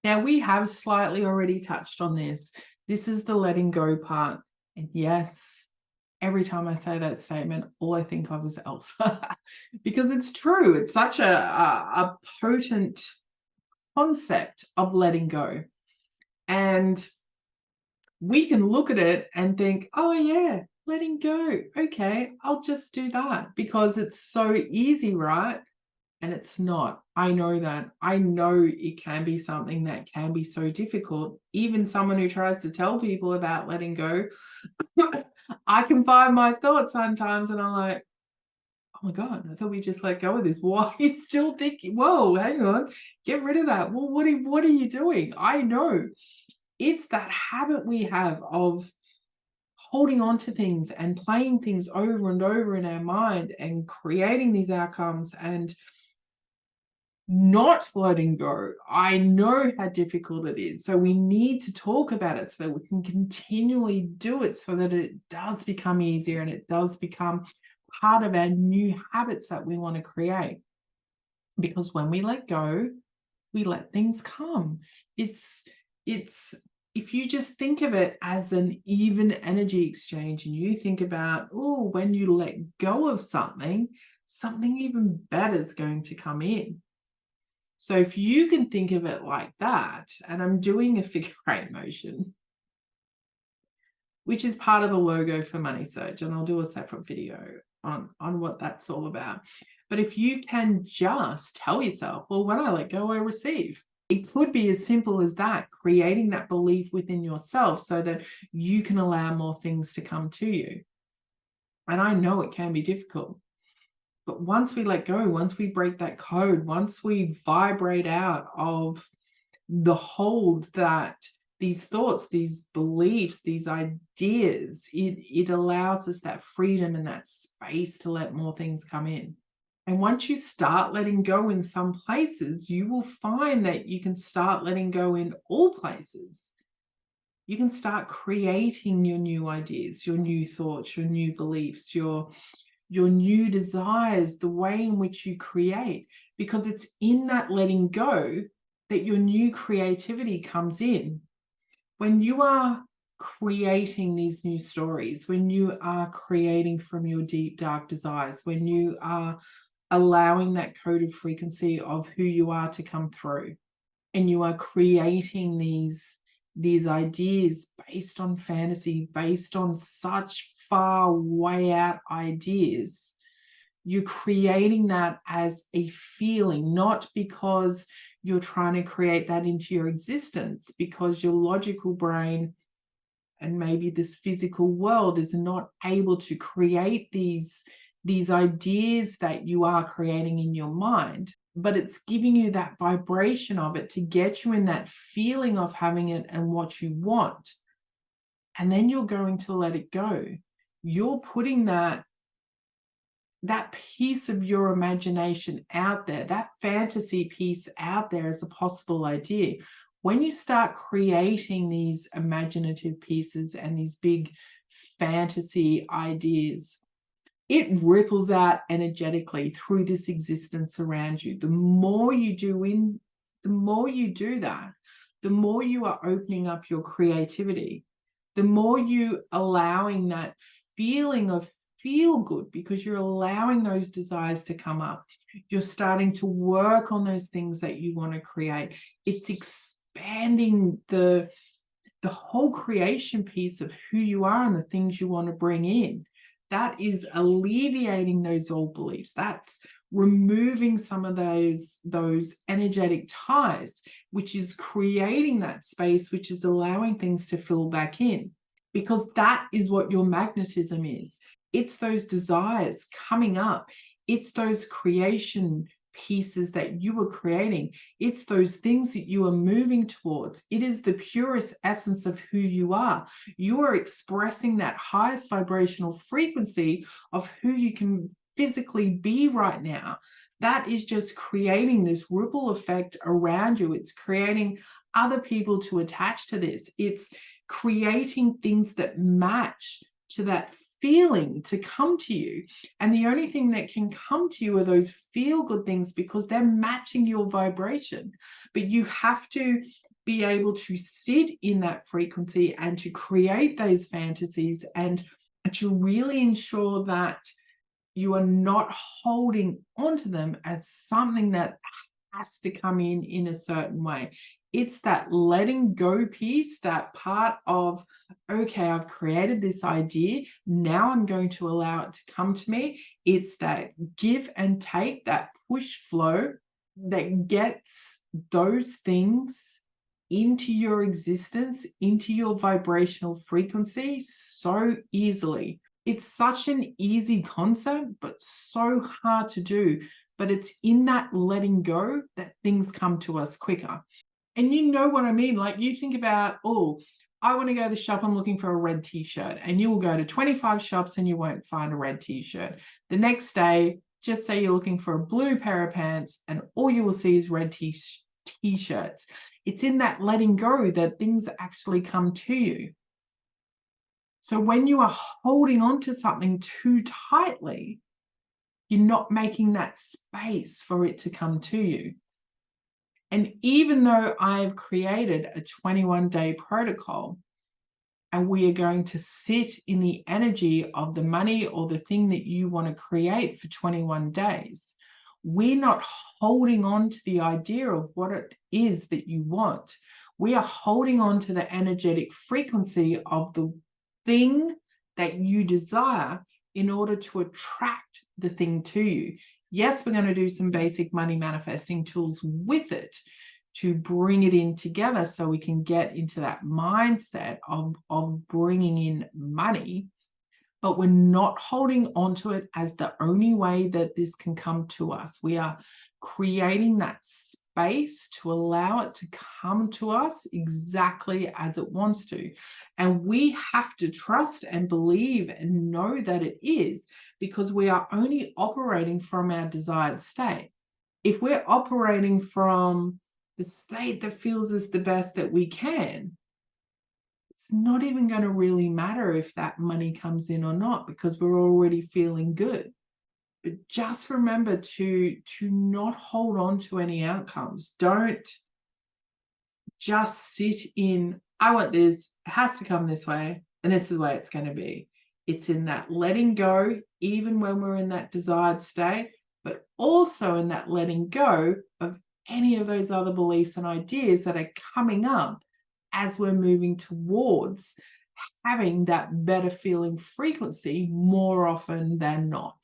Now, we have slightly already touched on this. This is the letting go part. And yes, every time I say that statement, all I think of is Elsa because it's true. It's such a potent concept of letting go. And we can look at it and think, oh, yeah, letting go. Okay, I'll just do that because it's so easy, right? And it's not. I know that. I know it can be something that can be so difficult. Even someone who tries to tell people about letting go, I can find my thoughts sometimes and I'm like, oh my God, I thought we just let go of this. Why are you still thinking? Whoa, hang on, get rid of that. Well, what are you doing? I know. It's that habit we have of holding on to things and playing things over and over in our mind and creating these outcomes and not letting go. I know how difficult it is. So we need to talk about it so that we can continually do it so that it does become easier and it does become part of our new habits that we want to create. Because when we let go, we let things come. It's if you just think of it as an even energy exchange and you think about, oh, when you let go of something even better is going to come in. So if you can think of it like that, and I'm doing a figure eight motion, which is part of the logo for Money Surge, and I'll do a separate video on what that's all about. But if you can just tell yourself, well, when I let go, I receive. It could be as simple as that, creating that belief within yourself so that you can allow more things to come to you. And I know it can be difficult. But once we let go, once we break that code, once we vibrate out of the hold that these thoughts, these beliefs, these ideas, it allows us that freedom and that space to let more things come in. And once you start letting go in some places, you will find that you can start letting go in all places. You can start creating your new ideas, your new thoughts, your new beliefs, your new desires, the way in which you create, because it's in that letting go that your new creativity comes in. When you are creating these new stories, when you are creating from your deep, dark desires, when you are allowing that code of frequency of who you are to come through, and you are creating these ideas based on fantasy, based on such far way out ideas, you're creating that as a feeling, not because you're trying to create that into your existence, because your logical brain and maybe this physical world is not able to create these ideas that you are creating in your mind, but it's giving you that vibration of it to get you in that feeling of having it and what you want. And then you're going to let it go. You're putting that piece of your imagination out there, that fantasy piece out there as a possible idea. When you start creating these imaginative pieces and these big fantasy ideas, it ripples out energetically through this existence around you. The more you do that, the more you are opening up your creativity, the more you allowing that feeling of feel good, because you're allowing those desires to come up. You're starting to work on those things that you want to create. It's expanding the whole creation piece of who you are and the things you want to bring in. That is alleviating those old beliefs. That's removing some of those energetic ties, which is creating that space, which is allowing things to fill back in, because that is what your magnetism is. It's those desires coming up. It's those creation pieces that you are creating. It's those things that you are moving towards. It is the purest essence of who you are. You are expressing that highest vibrational frequency of who you can physically be right now. That is just creating this ripple effect around you. It's creating other people to attach to this. It's creating things that match to that feeling to come to you. And the only thing that can come to you are those feel good things because they're matching your vibration. But you have to be able to sit in that frequency and to create those fantasies and to really ensure that you are not holding onto them as something that has to come in a certain way. It's that letting go piece, that part of, okay, I've created this idea. Now I'm going to allow it to come to me. It's that give and take, that push flow that gets those things into your existence, into your vibrational frequency so easily. It's such an easy concept, but so hard to do. But it's in that letting go that things come to us quicker. And you know what I mean? Like, you think about, oh, I want to go to the shop, I'm looking for a red t-shirt. And you will go to 25 shops and you won't find a red t-shirt. The next day, just say you're looking for a blue pair of pants and all you will see is red t-shirts. It's in that letting go that things actually come to you. So when you are holding on to something too tightly, you're not making that space for it to come to you. And even though I've created a 21-day protocol and we are going to sit in the energy of the money or the thing that you want to create for 21 days, we're not holding on to the idea of what it is that you want. We are holding on to the energetic frequency of the thing that you desire in order to attract the thing to you. Yes, we're going to do some basic money manifesting tools with it to bring it in together so we can get into that mindset of bringing in money, but we're not holding onto it as the only way that this can come to us. We are creating that space to allow it to come to us exactly as it wants to. And we have to trust and believe and know that it is, because we are only operating from our desired state. If we're operating from the state that feels is the best that we can, it's not even going to really matter if that money comes in or not, because we're already feeling good. But just remember to not hold on to any outcomes. Don't just sit in, I want this, it has to come this way, and this is the way it's going to be. It's in that letting go, even when we're in that desired state, but also in that letting go of any of those other beliefs and ideas that are coming up as we're moving towards having that better feeling frequency more often than not.